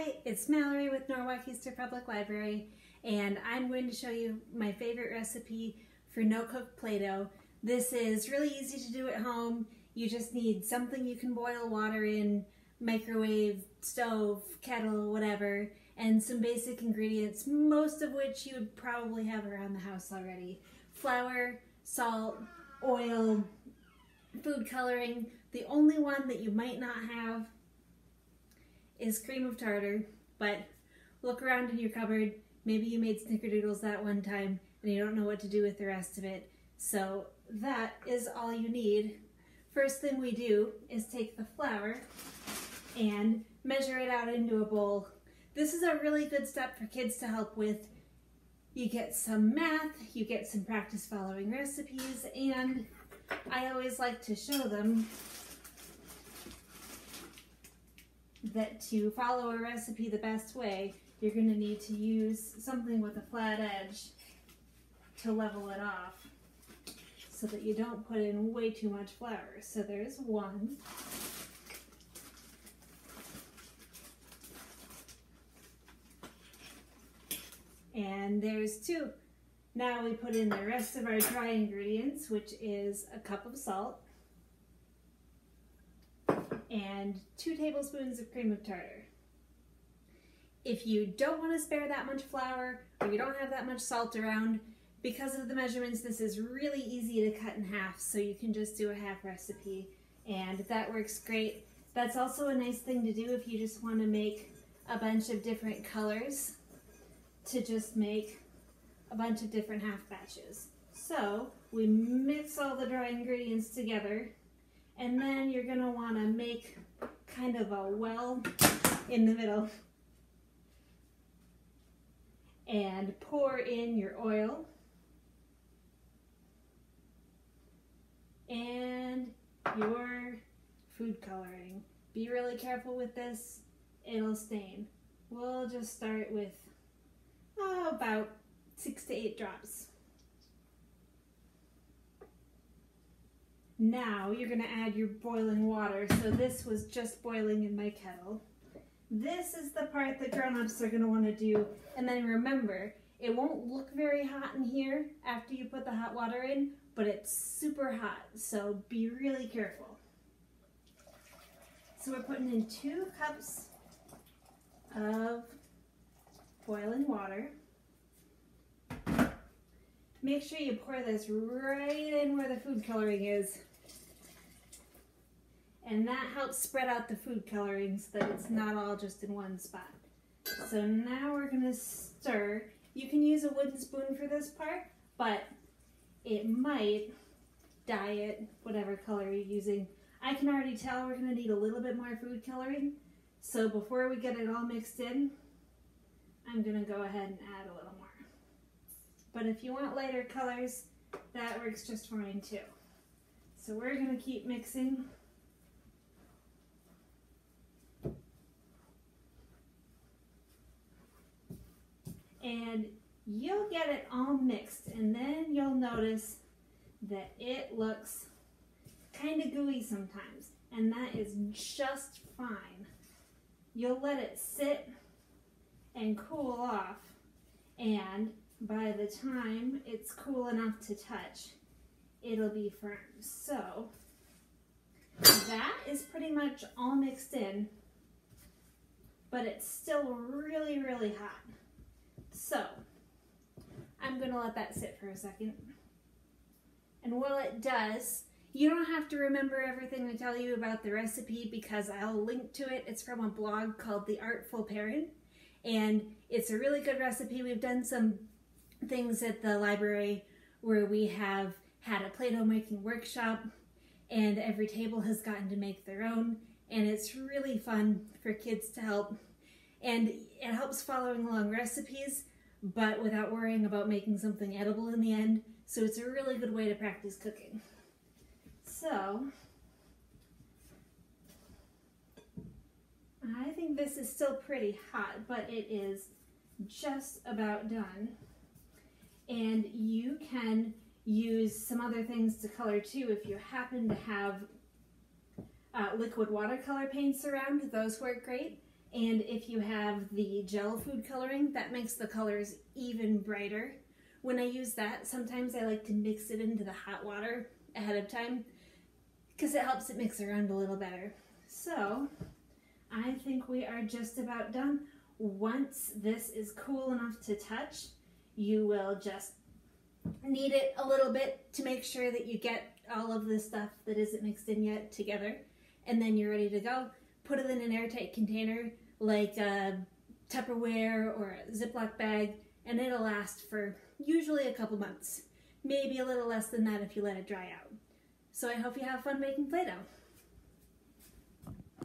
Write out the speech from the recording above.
Hi, it's Mallory with Norwalk Easter Public Library, and I'm going to show you my favorite recipe for no-cook Play-Doh. This is really easy to do at home. You just need something you can boil water in, microwave, stove, kettle, whatever, and some basic ingredients, most of which you would probably have around the house already. Flour, salt, oil, food coloring. The only one that you might not have is cream of tartar, but look around in your cupboard. Maybe you made snickerdoodles that one time and you don't know what to do with the rest of it. So that is all you need. First thing we do is take the flour and measure it out into a bowl. This is a really good step for kids to help with. You get some math, you get some practice following recipes, and I always like to show them that to follow a recipe the best way, you're going to need to use something with a flat edge to level it off so that you don't put in way too much flour. So there's one. And there's two. Now we put in the rest of our dry ingredients, which is a cup of salt and 2 tablespoons of cream of tartar. If you don't want to spare that much flour or you don't have that much salt around, because of the measurements, this is really easy to cut in half, so you can just do a half recipe, and that works great. That's also a nice thing to do if you just want to make a bunch of different colors, to just make a bunch of different half batches. So we mix all the dry ingredients together, and then you're going to want to make kind of a well in the middle and pour in your oil and your food coloring. Be really careful with this, it'll stain. We'll just start with about 6 to 8 drops. Now you're going to add your boiling water. So this was just boiling in my kettle. This is the part that grown-ups are going to want to do. And then remember, it won't look very hot in here after you put the hot water in, but it's super hot, so be really careful. So we're putting in 2 cups of boiling water. Make sure you pour this right in where the food coloring is. And that helps spread out the food coloring so that it's not all just in one spot. So now we're going to stir. You can use a wooden spoon for this part, but it might dye it whatever color you're using. I can already tell we're going to need a little bit more food coloring. So before we get it all mixed in, I'm going to go ahead and add a little more. But if you want lighter colors, that works just fine too. So we're going to keep mixing. And you'll get it all mixed, and then you'll notice that it looks kind of gooey sometimes, and that is just fine. You'll let it sit and cool off, and by the time it's cool enough to touch, it'll be firm. So that is pretty much all mixed in, but it's still really, really hot. So I'm going to let that sit for a second. And while it does, you don't have to remember everything I tell you about the recipe because I'll link to it. It's from a blog called The Artful Parent, and it's a really good recipe. We've done some things at the library where we have had a Play-Doh making workshop, and every table has gotten to make their own, and it's really fun for kids to help. And it helps following along recipes, but without worrying about making something edible in the end. So it's a really good way to practice cooking. So I think this is still pretty hot, but it is just about done. And you can use some other things to color too if you happen to have liquid watercolor paints around. Those work great. And if you have the gel food coloring, that makes the colors even brighter. When I use that, sometimes I like to mix it into the hot water ahead of time because it helps it mix around a little better. So I think we are just about done. Once this is cool enough to touch, you will just knead it a little bit to make sure that you get all of the stuff that isn't mixed in yet together, and then you're ready to go. Put it in an airtight container like a Tupperware or a Ziploc bag, and it'll last for usually a couple months, maybe a little less than that if you let it dry out. So I hope you have fun making Play-Doh.